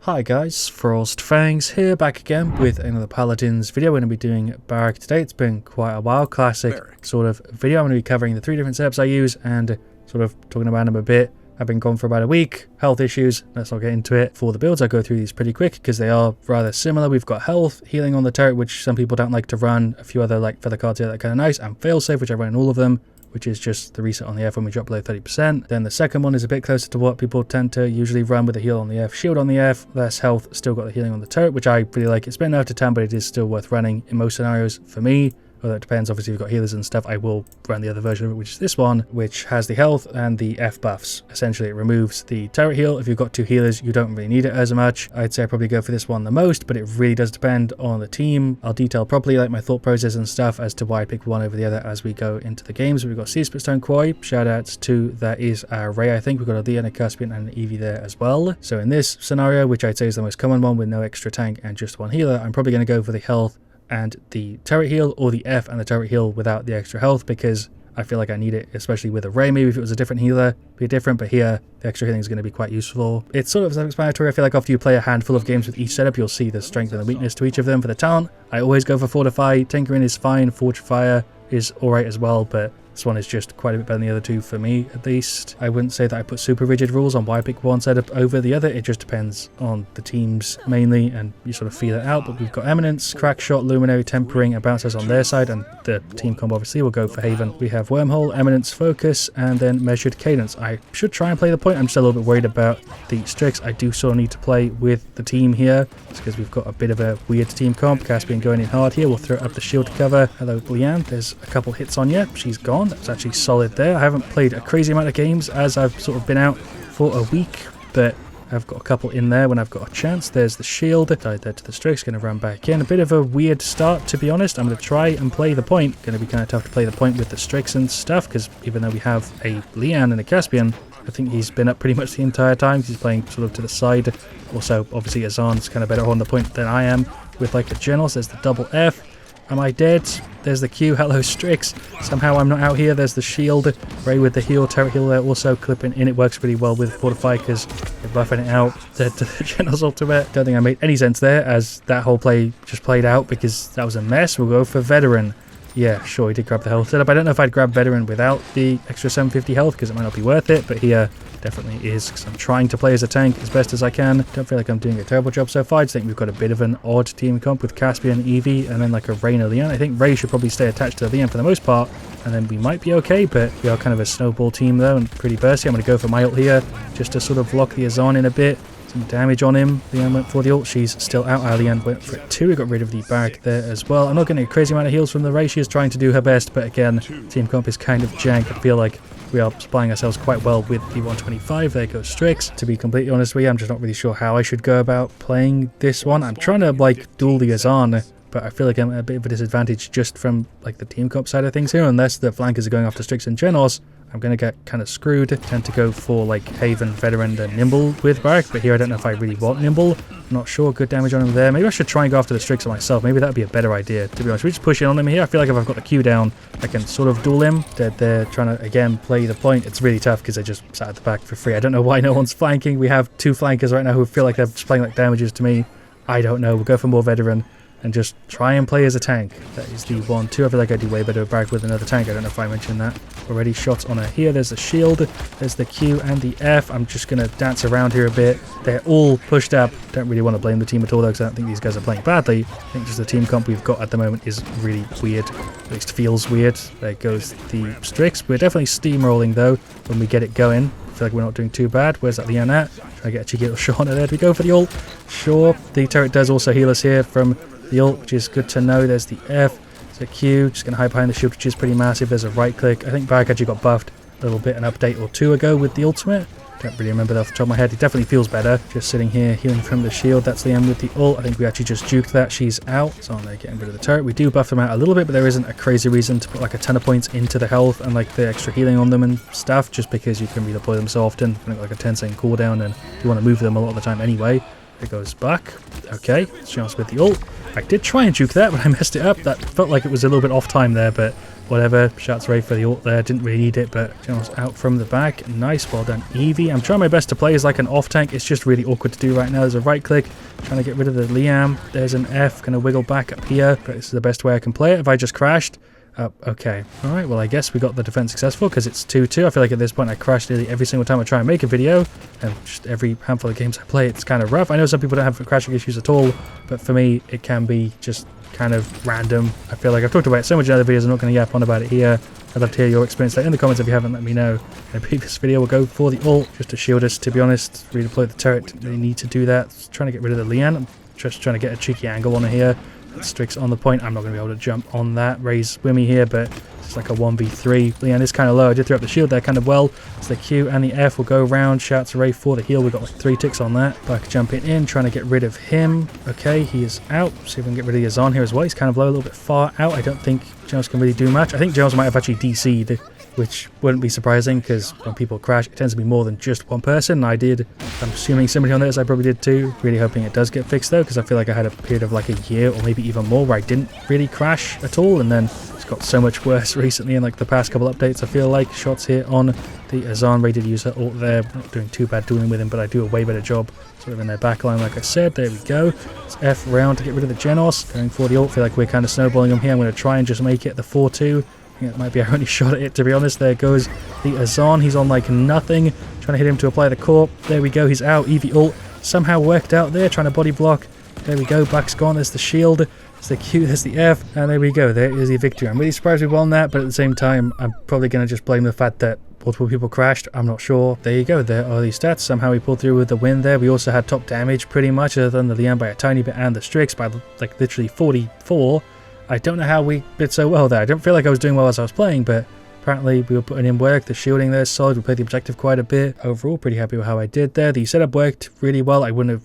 Hi guys, FrostFangs here, back again with another Paladins video. We're going to be doing Barik today. It's been quite a while, classic sort of video. I'm going to be covering the 3 different setups I use and sort of talking about them a bit. I've been gone for about a week, health issues, let's not get into it. For the builds, I'll go through these pretty quick because they are rather similar. We've got health, healing on the turret, which some people don't like to run, a few other like feather cards here that are kind of nice, and failsafe, which I run in all of them, which is just the reset on the F when we drop below 30%. Then the second one is a bit closer to what people tend to usually run with a heal on the F, shield on the F, less health, still got the healing on the turret, which I really like. It's been nerfed to 10, but it is still worth running in most scenarios for me. Although it depends, obviously if you've got healers and stuff, I will run the other version of it, which is this one, which has the health and the F buffs. Essentially, it removes the turret heal. If you've got 2 healers, you don't really need it as much. I'd say I probably go for this one the most, but it really does depend on the team. I'll detail properly like my thought process and stuff as to why I pick one over the other as we go into the games. We've got Sea Splitstone Quarry, shout outs to, that is our Ray, I think. We've got a Leon, a Caspian, and an Eevee there as well. So in this scenario, which I'd say is the most common one with no extra tank and just 1 healer, I'm probably going to go for the health and the turret heal, or the F and the turret heal without the extra health, because I feel like I need it, especially with a Ray. Maybe if it was a different healer, it'd be different, but here the extra healing is going to be quite useful. It's sort of self-explanatory. I feel like after you play a handful of games with each setup, you'll see the strength and the weakness to each of them. For the talent, I always go for Fortify. Tinkering is fine, Fortify is alright as well, but this one is just quite a bit better than the other two for me, at least. I wouldn't say that I put super rigid rules on why I pick one setup over the other. It just depends on the teams mainly, and you sort of feel it out. But we've got Eminence, Crackshot, Luminary, Tempering, and Bouncers on their side, and the team combo obviously will go for Haven. We have Wormhole, Eminence, Focus, and then Measured Cadence. I should try and play the point. I'm still a little bit worried about the Strix. I do sort of need to play with the team here, just because we've got a bit of a weird team comp. Caspian going in hard here. We'll throw up the shield cover. Hello, Leanne. There's a couple hits on you. She's gone. That's actually solid there. I haven't played a crazy amount of games as I've sort of been out for a week, but I've got a couple in there when I've got a chance. There's the shield. Died there to the Strix. Going to run back in. A bit of a weird start, to be honest. I'm going to try and play the point. Going to be kind of tough to play the point with the Strix and stuff, because even though we have a Leanne and a Caspian, I think he's been up pretty much the entire time. He's playing sort of to the side. Also, obviously, Azan's kind of better on the point than I am with like the generals. There's the double F. Am I dead? There's the Q. Hello, Strix. Somehow I'm not out here. There's the shield. Ray with the heal. Turret heal there also clipping in. It works really well with Fortify because they're buffing it out to the General's ultimate. Don't think I made any sense there, as that whole play just played out because that was a mess. We'll go for Veteran. Yeah, sure, he did grab the health setup. I don't know if I'd grab Veteran without the extra 750 health because it might not be worth it, but here definitely is, because I'm trying to play as a tank as best as I can. Don't feel like I'm doing a terrible job so far. I just think we've got a bit of an odd team comp with Caspian, Eevee, and then like a Ray and a Leon. I think Ray should probably stay attached to the Leon for the most part, and then we might be okay, but we are kind of a snowball team though, and pretty bursty. I'm going to go for my ult here, just to sort of lock the Azan in a bit. Some damage on him. Leanne went for the ult. She's still out. Leanne went for it too. We got rid of the Barik there as well. I'm not getting a crazy amount of heals from the Ray. She is trying to do her best, but again, team comp is kind of jank. I feel like we are supplying ourselves quite well with the 125. There goes Strix. To be completely honest with you, I'm just not really sure how I should go about playing this one. I'm trying to like duel the Azan, but I feel like I'm at a bit of a disadvantage just from like the team comp side of things here. Unless the flankers are going after Strix and Genos, I'm going to get kind of screwed. Tend to go for like Haven, Veteran, and Nimble with Barik, but here I don't know if I really want Nimble. I'm not sure. Good damage on him there. Maybe I should try and go after the Strix myself. Maybe that would be a better idea, to be honest. We just push in on him here. I feel like if I've got the Q down, I can sort of duel him. They're trying to, again, play the point. It's really tough because they just sat at the back for free. I don't know why no one's flanking. We have 2 flankers right now who feel like they're just playing like damages to me. I don't know. We'll go for more Veteran and just try and play as a tank. That is the 1-2. I feel like I do way better with Barik with another tank. I don't know if I mentioned that already. Shots on her here. There's the shield. There's the Q and the F. I'm just going to dance around here a bit. They're all pushed up. Don't really want to blame the team at all though, because I don't think these guys are playing badly. I think just the team comp we've got at the moment is really weird. At least feels weird. There goes the Strix. We're definitely steamrolling though when we get it going. I feel like we're not doing too bad. Where's that Leanne at? Try to get a cheeky little shot on her there. Do we go for the ult? Sure. The turret does also heal us here from the ult, which is good to know. There's the F, there's a Q, just going to hide behind the shield, which is pretty massive. There's a right click. I think Barik actually got buffed a little bit an update or 2 ago with the ultimate. Don't really remember that off the top of my head. It definitely feels better. Just sitting here healing from the shield. That's the end with the ult. I think we actually just juked that. She's out. So they're getting rid of the turret. We do buff them out a little bit, but there isn't a crazy reason to put like a ton of points into the health and like the extra healing on them and stuff, just because you can redeploy them so often. Like a 10-second cooldown, and you want to move them a lot of the time anyway. It goes back. Okay, chance with the ult. I did try and juke that, but I messed it up. That felt like it was a little bit off time there, but whatever. Shots right for the ult there. Didn't really need it, but General's out from the back. Nice, well done, Evie. I'm trying my best to play as like an off tank. It's just really awkward to do right now. There's a right click, trying to get rid of the Liam. There's an F, gonna wiggle back up here. But this is the best way I can play it. If I just crashed. Oh, okay. Alright, well I guess we got the defense successful because it's 2-2. I feel like at this point I crash nearly every single time I try and make a video. And just every handful of games I play, it's kind of rough. I know some people don't have crashing issues at all, but for me, it can be just kind of random. I feel like I've talked about it so much in other videos, I'm not going to yap on about it here. I'd love to hear your experience there in the comments if you haven't. Let me know. In a previous video, we'll go for the ult just to shield us, to be honest. Redeploy the turret, didn't really need to do that. Just trying to get rid of the Lian. I'm just trying to get a cheeky angle on her here. Strix on the point. I'm not going to be able to jump on that. Ray's swimmy here, but it's like a 1v3. Lian is kind of low. I did throw up the shield there kind of well. So the Q and the F will go around. Shout to Ray for the heal. We got like 3 ticks on that. Back jumping in, trying to get rid of him. Okay, he is out. See if we can get rid of the Azan here as well. He's kind of low, a little bit far out. I don't think Jones can really do much. I think Jones might have actually DC'd, which wouldn't be surprising because when people crash, it tends to be more than just one person. I'm assuming somebody on this, I probably did too. Really hoping it does get fixed though, because I feel like I had a period of like a year or maybe even more where I didn't really crash at all, and then it's got so much worse recently in like the past couple updates. I feel like shots here on the Azan. Ray did use her ult there. Not doing too bad dealing with him, but I do a way better job sort of in their backline, like I said. There we go. It's F round to get rid of the Genos. Going for the ult. Feel like we're kind of snowballing them here. I'm going to try and just make it the 4-2. I think that might be our only shot at it, to be honest. There goes the Azan. He's on like nothing. Trying to hit him to apply the core. There we go. He's out. Evie ult somehow worked out there. Trying to body block. There we go. Back's gone. There's the shield. There's the Q. There's the F. And there we go. There is the victory. I'm really surprised we won that, but at the same time, I'm probably going to just blame the fact that multiple people crashed. I'm not sure. There you go. There are the stats. Somehow we pulled through with the win there. We also had top damage pretty much, other than the Lian by a tiny bit and the Strix by like literally 44. I don't know how we did so well there. I don't feel like I was doing well as I was playing, but apparently we were putting in work. The shielding there is solid. We played the objective quite a bit. Overall, pretty happy with how I did there. The setup worked really well. I wouldn't have,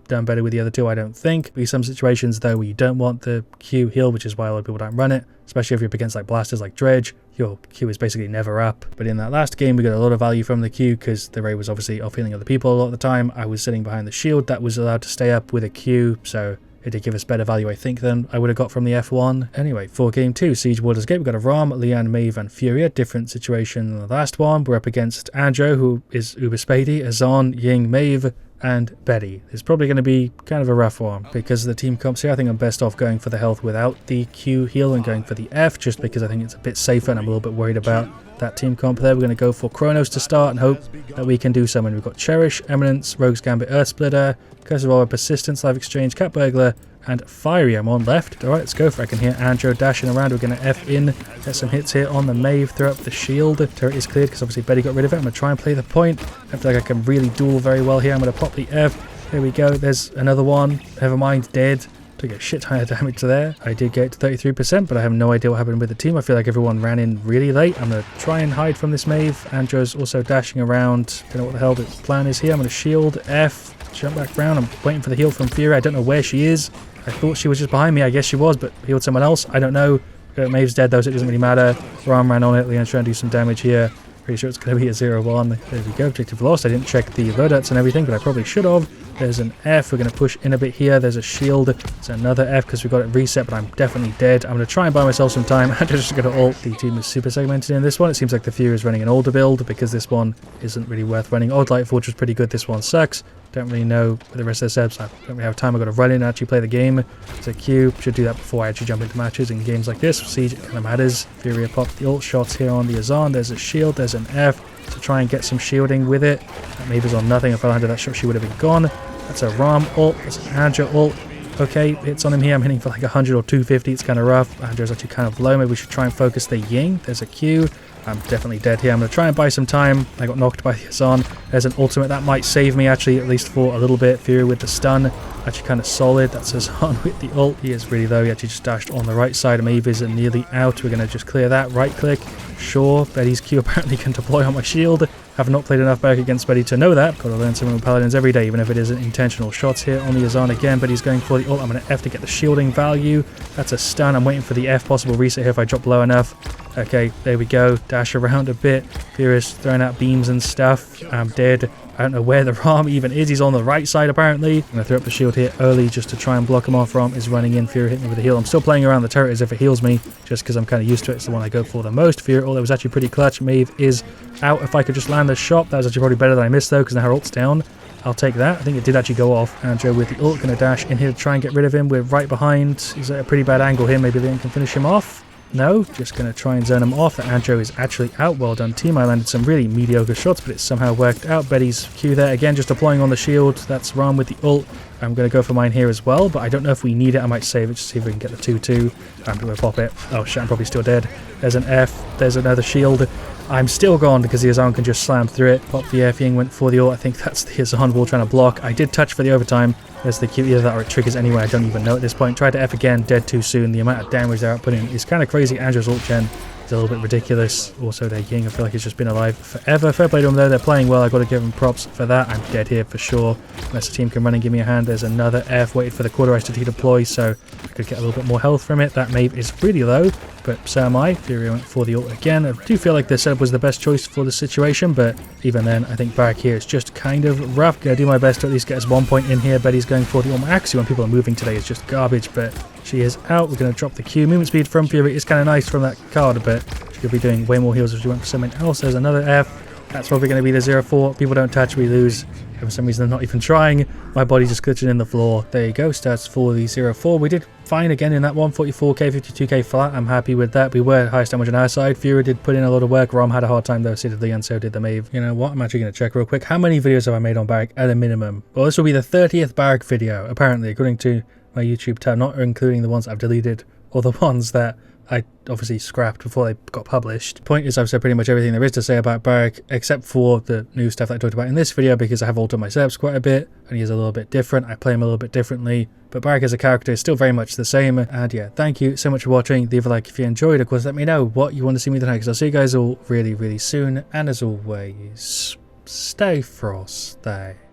done better with the other two, I don't think. Be some situations though where you don't want the Q heal, which is why a lot of people don't run it, especially if you're up against like blasters like Dredge. Your Q is basically never up. But in that last game, we got a lot of value from the Q because the Ray was obviously off healing other people a lot of the time. I was sitting behind the shield that was allowed to stay up with a Q, so it did give us better value, I think, than I would have got from the F1. Anyway, for game 2, Siege Waters Gate, we've got a Ram, Lian, Maeve, and Furia. Different situation than the last one. We're up against Andro, who is Uber Spady, Azan, Ying, Maeve, and Betty. It's probably going to be kind of a rough one because of the team comps here. I think I'm best off going for the health without the Q heal and going for the F, just because I think it's a bit safer and I'm a little bit worried about that team comp there. We're going to go for Kronos to start and hope that we can do something. We've got Cherish, Eminence, Rogue's Gambit, Earth Splitter, Curse of Aura, Persistence, Life Exchange, Cat Burglar, and Fiery. I'm on left. Alright, let's go for it. I can hear Andro dashing around. We're going to F in, get some hits here on the Maeve, throw up the shield. Turret is cleared because obviously Betty got rid of it. I'm going to try and play the point. I feel like I can really duel very well here. I'm going to pop the F. There we go. There's another one. Never mind, dead. Took a shit ton of damage there. I did get to 33%, but I have no idea what happened with the team. I feel like everyone ran in really late. I'm going to try and hide from this Maeve. Andro's also dashing around. Don't know what the hell the plan is here. I'm going to shield F. Jump back round. I'm waiting for the heal from Fury. I don't know where she is. I thought she was just behind me. I guess she was, but healed someone else. I don't know. Maeve's dead though, so it doesn't really matter. Ram ran on it. Leon's trying to do some damage here. Pretty sure it's going to be a 0-1. There we go. Objective lost. I didn't check the loadouts and everything, but I probably should have. There's an F. We're going to push in a bit here. There's a shield. There's another F because we got it reset, but I'm definitely dead. I'm going to try and buy myself some time. I'm just going to ult. The team is super segmented in this one. It seems like the Fury is running an older build because this one isn't really worth running. Old Lightforge was pretty good. This one sucks. Don't really know with the rest of the setups. I don't really have time. I've got to run in and actually play the game. It's a Q. Should do that before I actually jump into matches in games like this. Siege, it kind of matters. Fury pop the ult shots here on the Azan. There's a shield. There's an F to try and get some shielding with it. That Maeve's on nothing. If I landed that shot, she would have been gone. That's a Ram ult. That's an Andro ult. Okay, hits on him here. I'm hitting for like 100 or 250. It's kind of rough. Andro's actually kind of low. Maybe we should try and focus the Ying. There's a Q. I'm definitely dead here. I'm going to try and buy some time. I got knocked by the Azan. There's an ultimate. That might save me, actually, at least for a little bit. Fury with the stun. Actually kind of solid. That's Azan with the ult. He is really low. He actually just dashed on the right side. Maeve is nearly out. We're going to just clear that. Right click. sure. Betty's Q apparently can deploy on my shield. Have not played enough Barik against Betty to know that. Gotta learn something with Paladins every day, even if it isn't intentional. Shots here on the Azan again. Betty's going for the ult. I'm going to F to get the shielding value. That's a stun. I'm waiting for the F possible reset here if I drop low enough. Okay, there we go. Dash around a bit. Furious throwing out beams and stuff. I'm dead. I don't know where the Ram even is. He's on the right side apparently. I'm going to throw up the shield here early just to try and block him off. Ram is running in. Fury hitting me with a heal. I'm still playing around the turret as if it heals me just because I'm kind of used to it. It's the one I go for the most. Fury ult, that was actually pretty clutch. Maeve is out. If I could just land the shot, that was actually probably better than I missed though because now her ult's down. I'll take that. I think it did actually go off. Andrew with the ult, going to dash in here to try and get rid of him. We're right behind. He's at a pretty bad angle here. Maybe Leon can finish him off. No, just going to try and zone him off. That Andrew is actually out. Well done, team. I landed some really mediocre shots, but it somehow worked out. Betty's Q there again, just deploying on the shield. That's Ram with the ult. I'm going to go for mine here as well, but I don't know if we need it. I might save it to see if we can get the 2-2. I'm going to pop it. Oh shit, I'm probably still dead. There's an F. There's another shield. I'm still gone because the Azan can just slam through it. Pop the F. Ying went for the ult. I think that's the Azan wall trying to block. I did touch for the overtime. There's the Q. Either that or it triggers anyway. I don't even know at this point. Tried to F again. Dead too soon. The amount of damage they're outputting is kind of crazy. Andrew's ult gen is a little bit ridiculous. Also, their Ying, I feel like he's just been alive forever. Fair play to them though. They're playing well. I've got to give them props for that. I'm dead here for sure. Unless the team can run and give me a hand. There's another F. Waited for the quarter to deploy so I could get a little bit more health from it. That Maeve is really low, but so am I. Fury went for the ult again. I do feel like the setup was the best choice for the situation, but even then, I think Barik here is just kind of rough. Gonna do my best to at least get us 1 point in here. Betty's going for the ult. Actually, when people are moving today, is just garbage, but she is out. We're going to drop the Q. Movement speed from Fury is kind of nice from that card, but she could be doing way more heals if she went for something else. There's another F. That's probably going to be the 0-4. People don't touch, we lose. For some reason, they're not even trying. My body's just glitching in the floor. There you go. Stats for the 0-4. We did fine again in that 144k, 52k flat. I'm happy with that. We were highest damage on our side. Fury did put in a lot of work. Rom had a hard time though, so did Lee, and so did the Maeve. You know what? I'm actually going to check real quick. How many videos have I made on Barik at a minimum? Well, this will be the 30th Barik video, apparently, according to my YouTube tab, not including the ones I've deleted or the ones that I obviously scrapped before they got published. Point is, I've said pretty much everything there is to say about Barik, except for the new stuff that I talked about in this video, because I have altered my setups quite a bit, and he is a little bit different. I play him a little bit differently, but Barik as a character is still very much the same. And yeah, thank you so much for watching. Leave a like if you enjoyed. Of course, let me know what you want to see me tonight, because I'll see you guys all really, really soon. And as always, stay frosty.